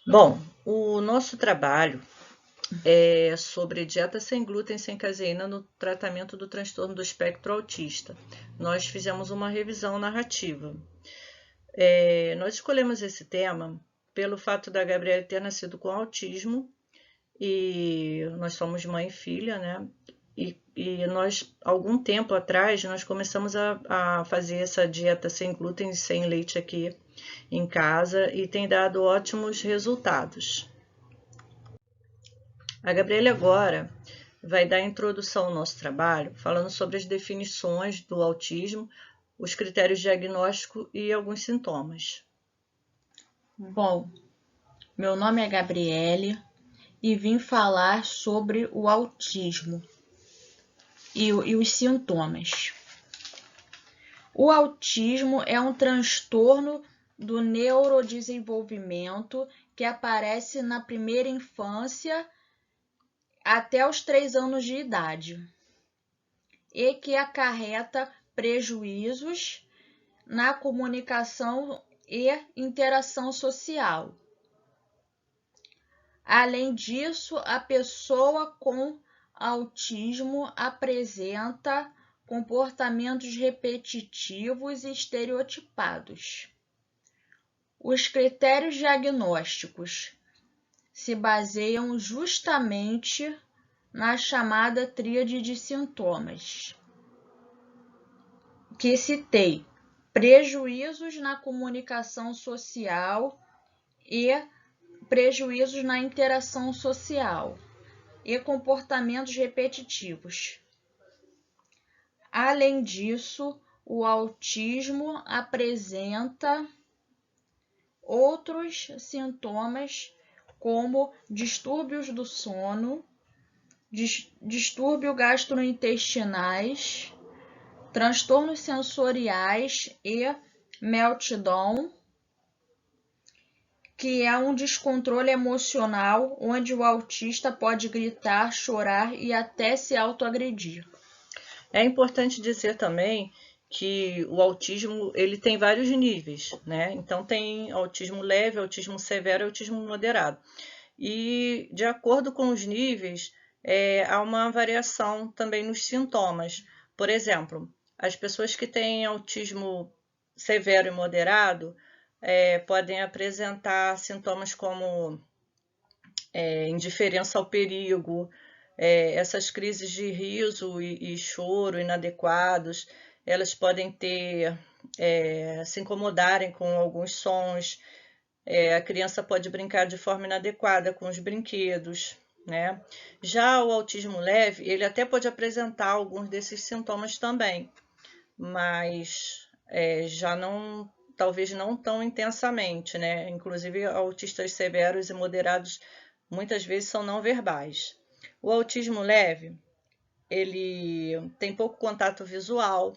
Bom, o nosso trabalho é sobre dieta sem glúten, sem caseína no tratamento do transtorno do espectro autista. Nós fizemos uma revisão narrativa. Nós escolhemos esse tema pelo fato da Gabriela ter nascido com autismo e nós somos mãe e filha, né? E nós, algum tempo atrás, nós começamos a fazer essa dieta sem glúten e sem leite aqui em casa e tem dado ótimos resultados. A Gabriela agora vai dar a introdução ao nosso trabalho, falando sobre as definições do autismo, os critérios diagnósticos e alguns sintomas. Bom, meu nome é Gabriele e vim falar sobre o autismo e os sintomas. O autismo é um transtorno do neurodesenvolvimento que aparece na primeira infância até os 3 anos de idade e que acarreta prejuízos na comunicação e interação social. Além disso, a pessoa com autismo apresenta comportamentos repetitivos e estereotipados. Os critérios diagnósticos se baseiam justamente na chamada tríade de sintomas, que citei: prejuízos na comunicação social e prejuízos na interação social e comportamentos repetitivos. Além disso, o autismo apresenta outros sintomas como distúrbios do sono, distúrbios gastrointestinais, transtornos sensoriais e meltdown, que é um descontrole emocional onde o autista pode gritar, chorar e até se autoagredir. É importante dizer também que o autismo ele tem vários níveis, né? Então tem autismo leve, autismo severo e autismo moderado. E de acordo com os níveis, há uma variação também nos sintomas. Por exemplo, as pessoas que têm autismo severo e moderado podem apresentar sintomas como indiferença ao perigo, essas crises de riso e choro inadequados, elas podem ter, se incomodarem com alguns sons, a criança pode brincar de forma inadequada com os brinquedos, né? Já o autismo leve, ele até pode apresentar alguns desses sintomas também, mas já não, talvez não tão intensamente, né? Inclusive, autistas severos e moderados muitas vezes são não verbais. O autismo leve, ele tem pouco contato visual,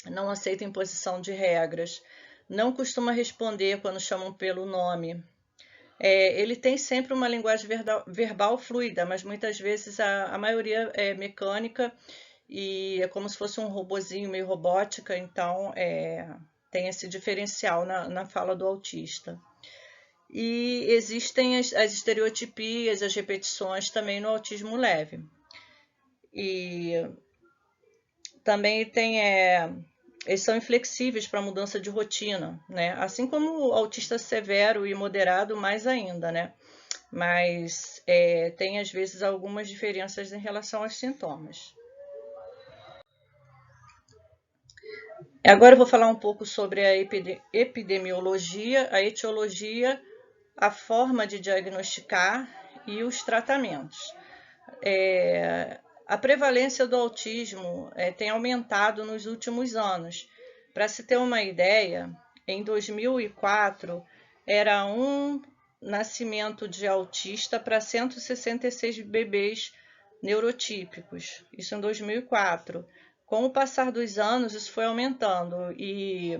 não aceita imposição de regras, não costuma responder quando chamam pelo nome. Ele tem sempre uma linguagem verbal fluida, mas muitas vezes a maioria é mecânica e é como se fosse um robozinho meio robótica, então tem esse diferencial na fala do autista. E existem as estereotipias, as repetições também no autismo leve. E também tem eles são inflexíveis para mudança de rotina, né? Assim como o autista severo e moderado, mais ainda, né? Mas tem às vezes algumas diferenças em relação aos sintomas. Agora eu vou falar um pouco sobre a epidemiologia, a etiologia, a forma de diagnosticar e os tratamentos. A prevalência do autismo tem aumentado nos últimos anos. Para se ter uma ideia, em 2004 era um nascimento de autista para 166 bebês neurotípicos. Isso em 2004. Com o passar dos anos, isso foi aumentando e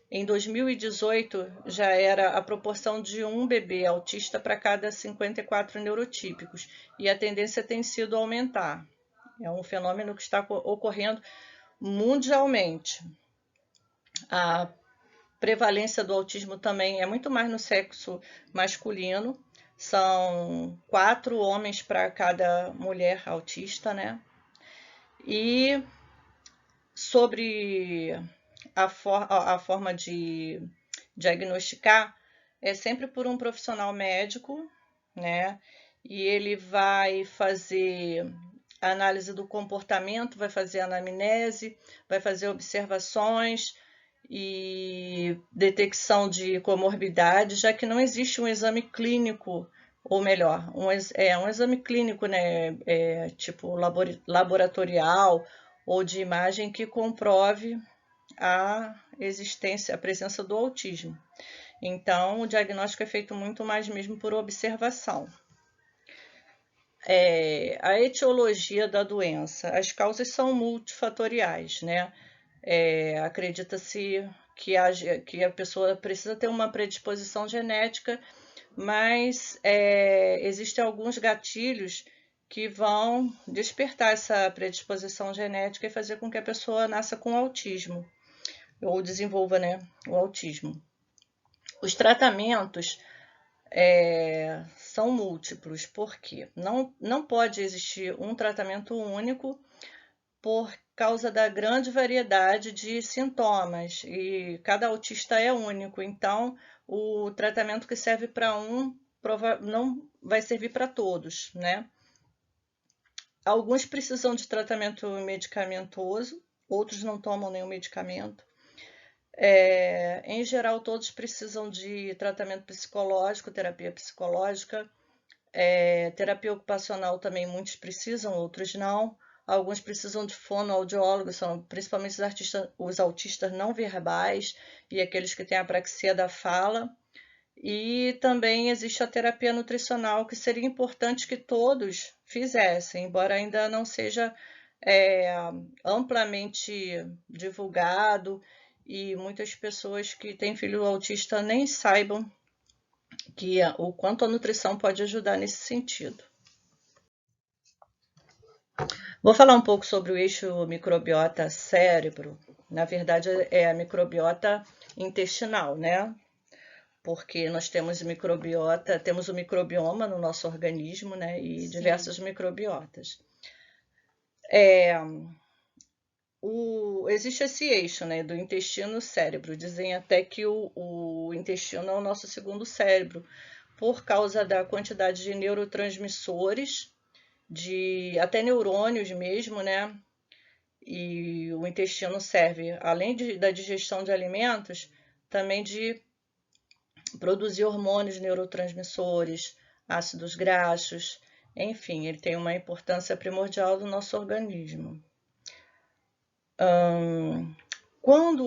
em 2018 já era a proporção de um bebê autista para cada 54 neurotípicos e a tendência tem sido aumentar. É um fenômeno que está ocorrendo mundialmente. prevalência do autismo também é muito mais no sexo masculino. São 4 homens para cada mulher autista, né? E sobre a forma de diagnosticar, é sempre por um profissional médico, né? E ele vai fazer a análise do comportamento, vai fazer anamnese, vai fazer observações e detecção de comorbidades, já que não existe um exame clínico, ou melhor, um exame clínico, né, tipo laboratorial ou de imagem que comprove a existência, a presença do autismo. Então, o diagnóstico é feito muito mais mesmo por observação. A etiologia da doença. As causas são multifatoriais, né? Acredita-se que a pessoa precisa ter uma predisposição genética, mas existem alguns gatilhos que vão despertar essa predisposição genética e fazer com que a pessoa nasça com autismo, ou desenvolva, né, o autismo. Os tratamentos são múltiplos, porque não pode existir um tratamento único por causa da grande variedade de sintomas, e cada autista é único, então o tratamento que serve para um não vai servir para todos, né? Alguns precisam de tratamento medicamentoso, outros não tomam nenhum medicamento. Em geral, todos precisam de tratamento psicológico, terapia psicológica, terapia ocupacional também muitos precisam, outros não. Alguns precisam de fonoaudiólogos, são principalmente os autistas não verbais e aqueles que têm apraxia da fala. E também existe a terapia nutricional, que seria importante que todos fizessem, embora ainda não seja amplamente divulgado, e muitas pessoas que têm filho autista nem saibam o quanto a nutrição pode ajudar nesse sentido. Vou falar um pouco sobre o eixo microbiota cérebro. Na verdade, é a microbiota intestinal, né? Porque nós temos o microbioma no nosso organismo, né? E Sim. Diversas microbiotas. Existe esse eixo, né, do intestino-cérebro. Dizem até que o intestino é o nosso segundo cérebro, por causa da quantidade de neurotransmissores, até neurônios mesmo, né? E o intestino serve, além da digestão de alimentos, também de produzir hormônios neurotransmissores, ácidos graxos, enfim, ele tem uma importância primordial do nosso organismo. Quando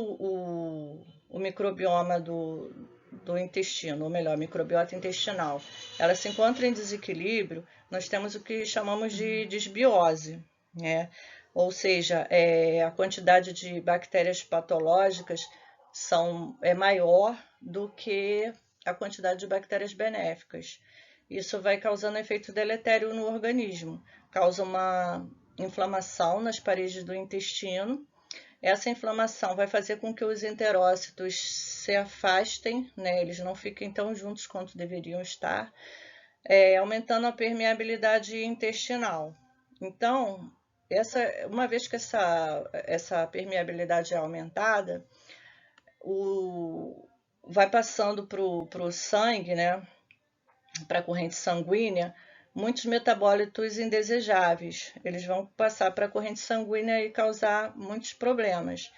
o microbioma do intestino, ou melhor, microbiota intestinal, ela se encontra em desequilíbrio, nós temos o que chamamos de desbiose, né? Ou seja, a quantidade de bactérias patológicas é maior do que a quantidade de bactérias benéficas. Isso vai causando efeito deletério no organismo, causa uma inflamação nas paredes do intestino. Essa inflamação vai fazer com que os enterócitos se afastem, né? Eles não fiquem tão juntos quanto deveriam estar, aumentando a permeabilidade intestinal. Então, uma vez que essa permeabilidade é aumentada, vai passando para o sangue, né? Para a corrente sanguínea, muitos metabólitos indesejáveis. Eles vão passar para a corrente sanguínea e causar muitos problemas,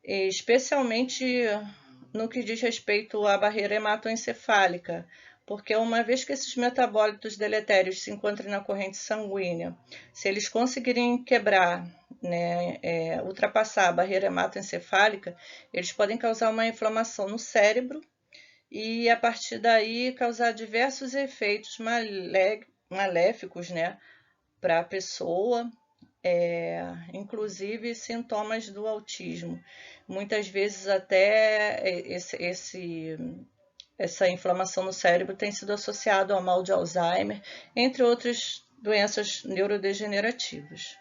especialmente no que diz respeito à barreira hematoencefálica, porque uma vez que esses metabólitos deletérios se encontrem na corrente sanguínea, se eles conseguirem quebrar, né, ultrapassar a barreira hematoencefálica, eles podem causar uma inflamação no cérebro e, a partir daí, causar diversos efeitos maléficos, né, para a pessoa, inclusive sintomas do autismo. Muitas vezes até essa inflamação no cérebro tem sido associada ao mal de Alzheimer, entre outras doenças neurodegenerativas.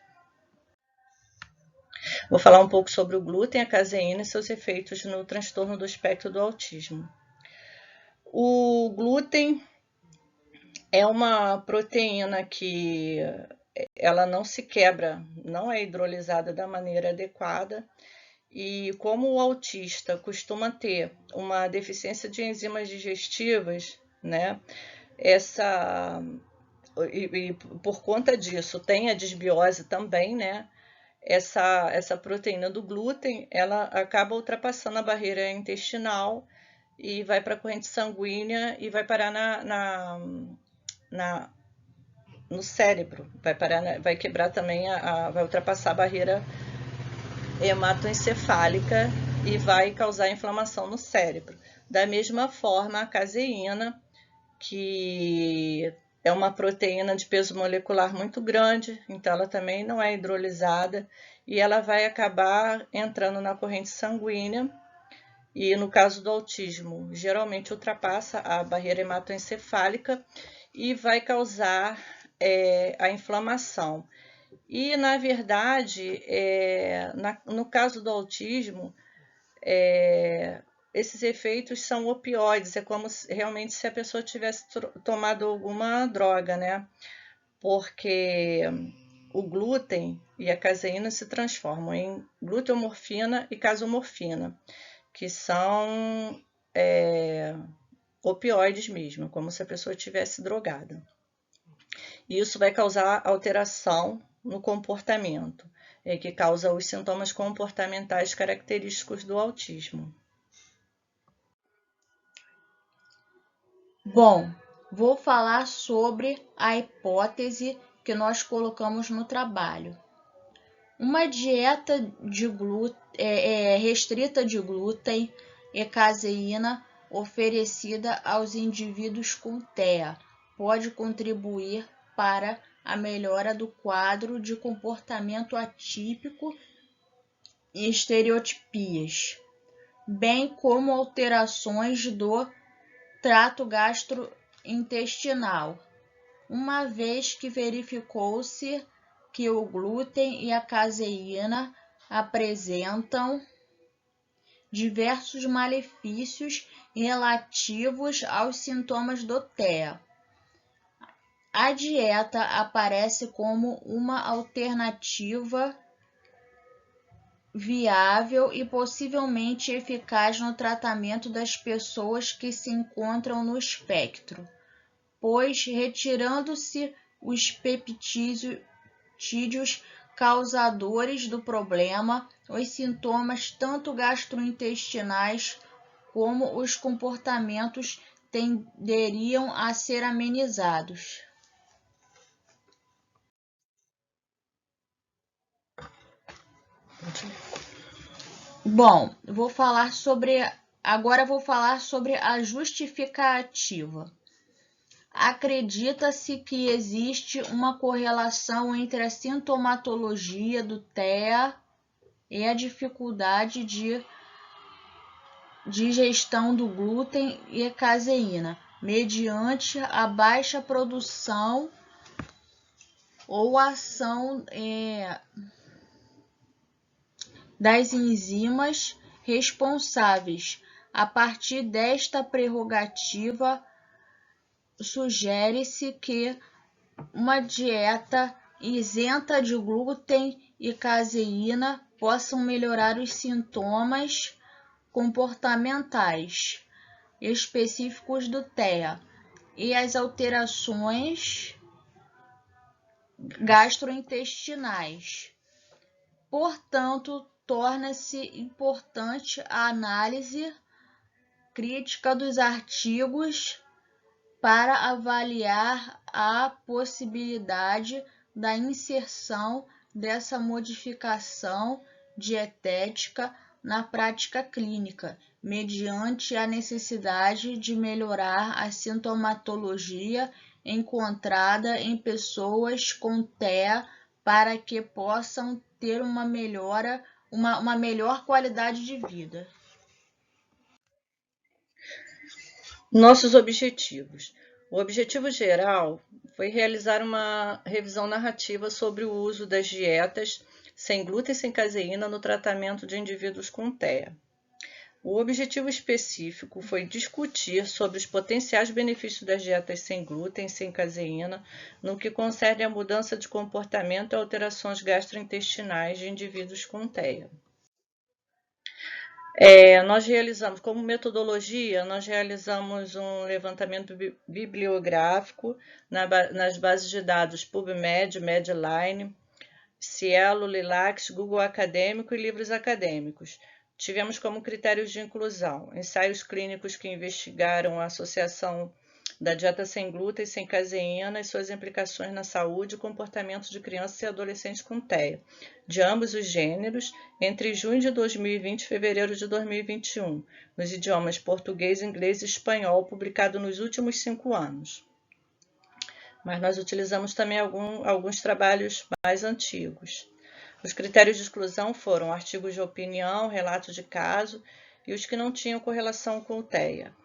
Vou falar um pouco sobre o glúten, a caseína e seus efeitos no transtorno do espectro do autismo. O glúten é uma proteína que ela não se quebra, não é hidrolisada da maneira adequada. E como o autista costuma ter uma deficiência de enzimas digestivas, né? E por conta disso tem a disbiose também, né? Essa proteína do glúten, ela acaba ultrapassando a barreira intestinal e vai para a corrente sanguínea e vai parar no cérebro, vai quebrar também, vai ultrapassar a barreira hematoencefálica e vai causar inflamação no cérebro. Da mesma forma, a caseína, que é uma proteína de peso molecular muito grande, então ela também não é hidrolisada e ela vai acabar entrando na corrente sanguínea e, no caso do autismo, geralmente ultrapassa a barreira hematoencefálica e vai causar a inflamação. E, na verdade, no caso do autismo, esses efeitos são opioides, é como realmente se a pessoa tivesse tomado alguma droga, né? Porque o glúten e a caseína se transformam em gluteomorfina e casomorfina, que são opioides mesmo, como se a pessoa tivesse drogada. E isso vai causar alteração no comportamento, que causa os sintomas comportamentais característicos do autismo. Bom, vou falar sobre a hipótese que nós colocamos no trabalho. Uma dieta restrita de glúten e caseína oferecida aos indivíduos com TEA pode contribuir para a melhora do quadro de comportamento atípico e estereotipias, bem como alterações do trato gastrointestinal, uma vez que verificou-se que o glúten e a caseína apresentam diversos malefícios relativos aos sintomas do TEA. A dieta aparece como uma alternativa viável e possivelmente eficaz no tratamento das pessoas que se encontram no espectro, pois, retirando-se os peptídeos causadores do problema, os sintomas tanto gastrointestinais como os comportamentos tenderiam a ser amenizados. Bom, agora vou falar sobre a justificativa. Acredita-se que existe uma correlação entre a sintomatologia do TEA e a dificuldade de digestão do glúten e a caseína, mediante a baixa produção ou ação das enzimas responsáveis. A partir desta prerrogativa, sugere-se que uma dieta isenta de glúten e caseína possa melhorar os sintomas comportamentais específicos do TEA e as alterações gastrointestinais. Portanto, torna-se importante a análise crítica dos artigos para avaliar a possibilidade da inserção dessa modificação dietética na prática clínica, mediante a necessidade de melhorar a sintomatologia encontrada em pessoas com TEA para que possam ter uma melhor qualidade de vida. Nossos objetivos. O objetivo geral foi realizar uma revisão narrativa sobre o uso das dietas sem glúten e sem caseína no tratamento de indivíduos com TEA. O objetivo específico foi discutir sobre os potenciais benefícios das dietas sem glúten e sem caseína no que concerne à mudança de comportamento e alterações gastrointestinais de indivíduos com TEA. Nós realizamos, como metodologia, nós realizamos um levantamento bibliográfico nas bases de dados PubMed, Medline, Cielo, Lilacs, Google Acadêmico e livros acadêmicos. Tivemos como critérios de inclusão ensaios clínicos que investigaram a associação da dieta sem glúten e sem caseína e suas implicações na saúde e comportamento de crianças e adolescentes com TEA, de ambos os gêneros, entre junho de 2020 e fevereiro de 2021, nos idiomas português, inglês e espanhol, publicado nos últimos 5 anos. Mas nós utilizamos também alguns trabalhos mais antigos. Os critérios de exclusão foram artigos de opinião, relatos de caso e os que não tinham correlação com o TEA.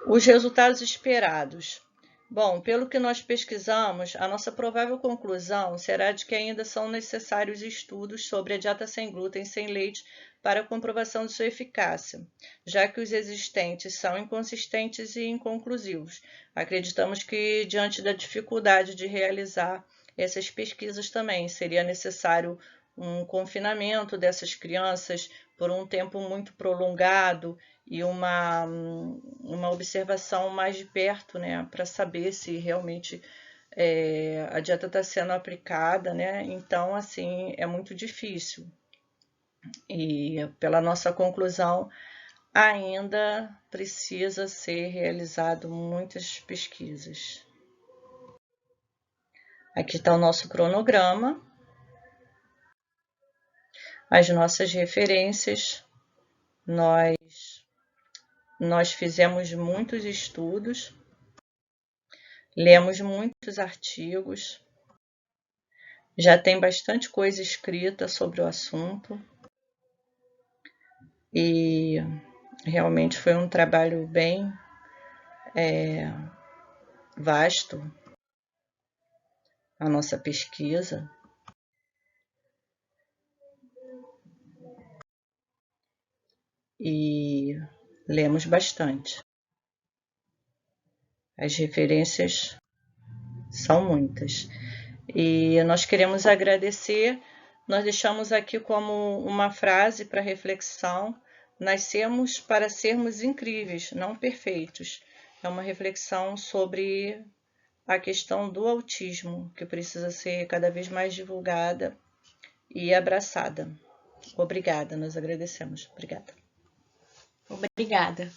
Os resultados esperados. Bom, pelo que nós pesquisamos, a nossa provável conclusão será de que ainda são necessários estudos sobre a dieta sem glúten e sem leite para a comprovação de sua eficácia, já que os existentes são inconsistentes e inconclusivos. Acreditamos que, diante da dificuldade de realizar essas pesquisas também, seria necessário um confinamento dessas crianças por um tempo muito prolongado e uma observação mais de perto, né, para saber se realmente a dieta está sendo aplicada, né? Então, assim, é muito difícil. E pela nossa conclusão, ainda precisa ser realizado muitas pesquisas. Aqui está o nosso cronograma, as nossas referências. Nós fizemos muitos estudos, lemos muitos artigos, já tem bastante coisa escrita sobre o assunto e realmente foi um trabalho bem vasto a nossa pesquisa. E lemos bastante. As referências são muitas. E nós queremos agradecer, nós deixamos aqui como uma frase para reflexão: nascemos para sermos incríveis, não perfeitos. É uma reflexão sobre a questão do autismo, que precisa ser cada vez mais divulgada e abraçada. Obrigada, nós agradecemos. Obrigada. Obrigada.